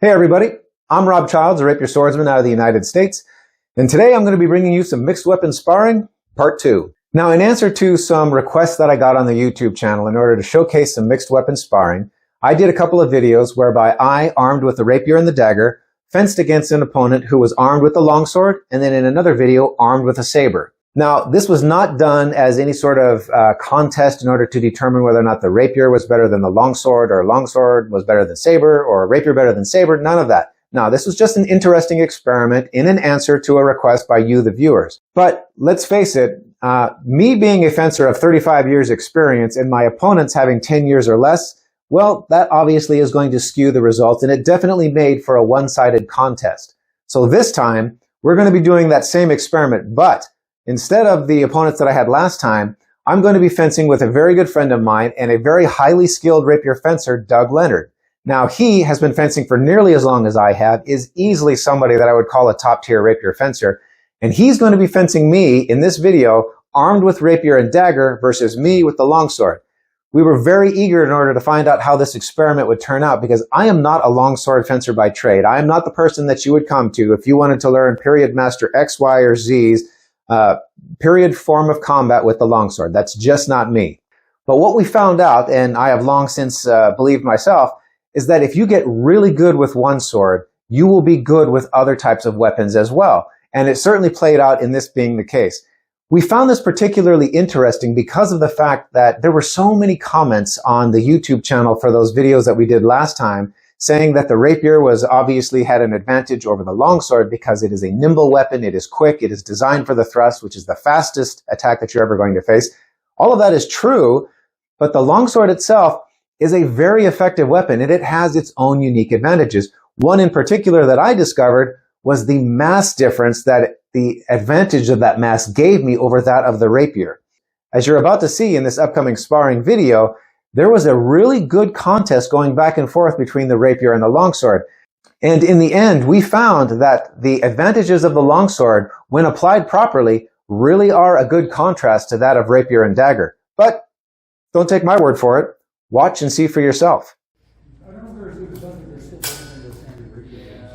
Hey everybody, I'm Rob Childs, a Rapier swordsman out of the United States, and today I'm going to be bringing you some mixed weapon sparring, part 2. Now, in answer to some requests that I got on the YouTube channel in order to showcase some mixed weapon sparring, I did a couple of videos whereby I, armed with the rapier and the dagger, fenced against an opponent who was armed with the longsword, and then in another video, armed with a saber. Now, this was not done as any sort of contest in order to determine whether or not the rapier was better than the longsword, or longsword was better than saber, or rapier better than saber, none of that. No, this was just an interesting experiment in an answer to a request by you, the viewers. But let's face it, me being a fencer of 35 years experience and my opponents having 10 years or less, well, that obviously is going to skew the results, and it definitely made for a one-sided contest. So this time, we're going to be doing that same experiment, but instead of the opponents that I had last time, I'm going to be fencing with a very good friend of mine and a very highly skilled rapier fencer, Doug Leonard. Now, he has been fencing for nearly as long as I have, is easily somebody that I would call a top-tier rapier fencer, and he's going to be fencing me in this video armed with rapier and dagger versus me with the longsword. We were very eager in order to find out how this experiment would turn out because I am not a longsword fencer by trade. I am not the person that you would come to if you wanted to learn period master X, Y, or Z's period form of combat with the longsword. That's just not me. But what we found out, and I have long since believed myself, is that if you get really good with one sword, you will be good with other types of weapons as well. And it certainly played out in this being the case. We found this particularly interesting because of the fact that there were so many comments on the YouTube channel for those videos that we did last time saying that the rapier obviously had an advantage over the longsword because it is a nimble weapon, it is quick, it is designed for the thrust, which is the fastest attack that you're ever going to face. All of that is true, but the longsword itself is a very effective weapon, and it has its own unique advantages. One in particular that I discovered was the mass difference that the advantage of that mass gave me over that of the rapier. As you're about to see in this upcoming sparring video, there was a really good contest going back and forth between the rapier and the longsword. And in the end, we found that the advantages of the longsword, when applied properly, really are a good contrast to that of rapier and dagger. But don't take my word for it. Watch and see for yourself. I don't know if there's something they're still putting in the standard rapier.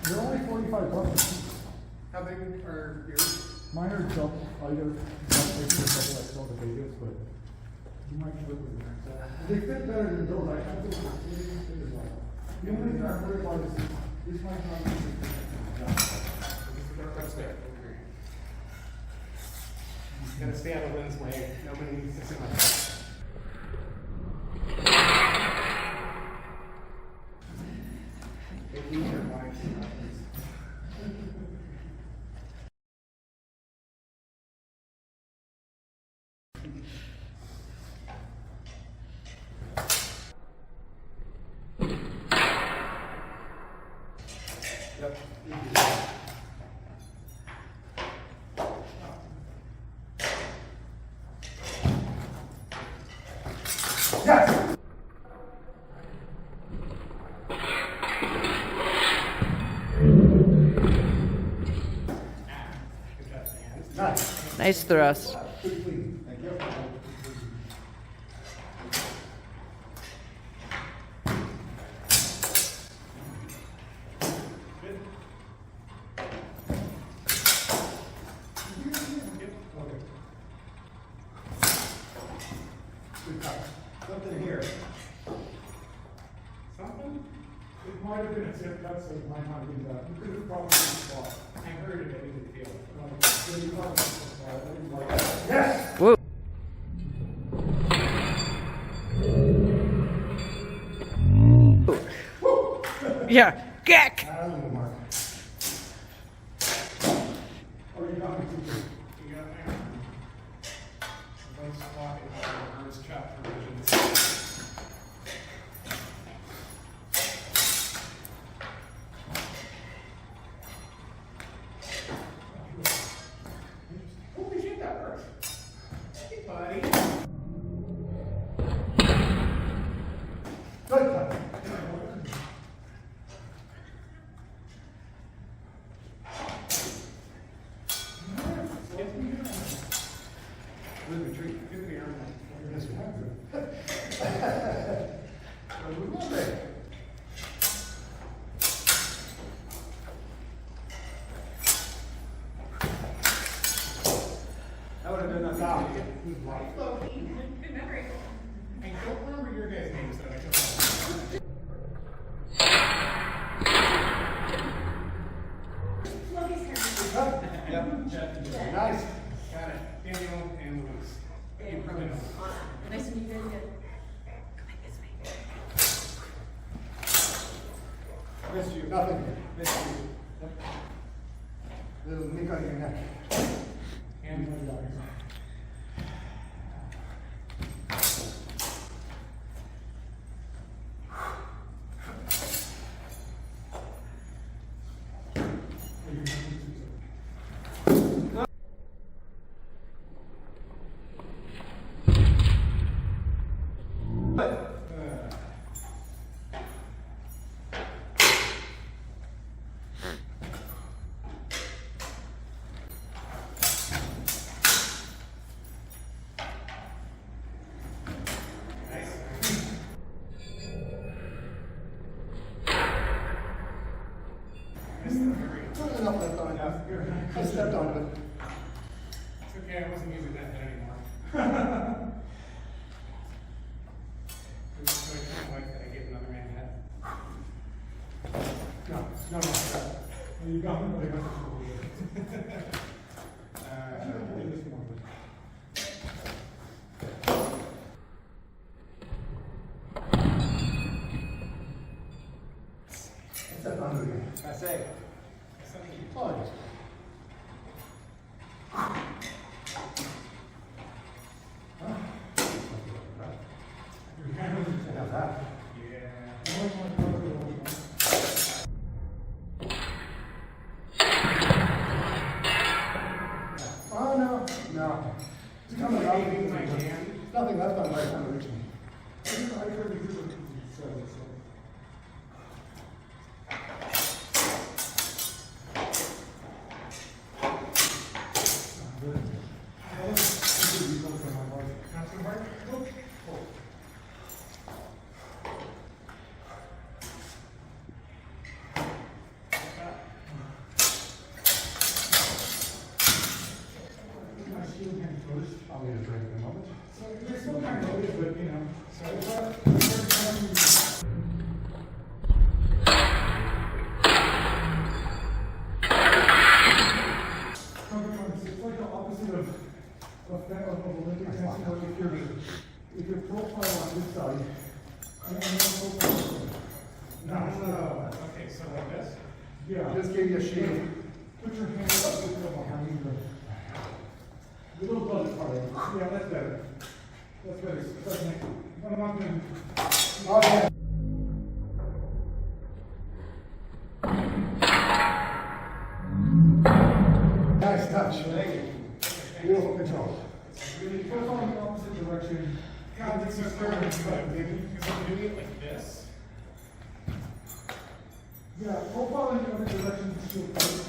They're only 45 bucks. How big are yours? Mine are double. I saw the videos, but you might flip with them. They fit better than those. I think they fit as well. The only thing I'm worried about is this might not be That's fair. You gotta stay out of the wind's way. Nobody needs to sit like that. They need your wives. Yep. Yes. Nice thrust. something here. Something? It might have been a tip cut, so it might not be that. You could have probably fought. I heard it, I didn't feel it. Yes! Whoa. Yeah. Gack! Holy shit, that hurt. Hey, buddy. Missed you. Nothing. Missed you. Little nick on your neck. And Not enough left on it. I stepped on it. it's okay, I wasn't using that anymore. It was so I can't wait that I gave another man that. No. You got it. I got it. This one. I stepped on it again. That's it. Something you Oh, your hand doesn't have that. Oh, no. No. It's coming out. Waving my hand. There's nothing left on my hand originally. I heard you do it. Not too hard? I'll need a drink in a moment. So there's still kind of noise, but you know, so It's like the opposite of Olympic dancing, where if your profile on this side, and then profile. no. Okay, so like this. Yeah. Just gave you a shave. Put your hand up behind you. The little buzz part. Yeah, that's better. That's better. I'm not gonna. Oh, yeah. Nice touch. Thank you. Beautiful control. Really Goes on the opposite direction. God, this is third, but maybe because I'm doing it like this. Yeah, profile in the other direction is still good.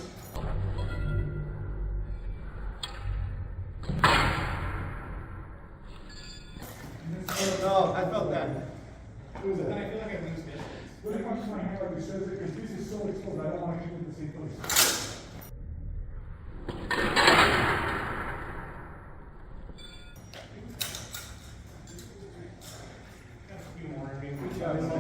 No, I felt that. What was And that? I feel like I lose distance. When it comes to my hand, like you said, because this is so exposed, I don't want to keep it in the same place. Got a few more. I mean, Yeah,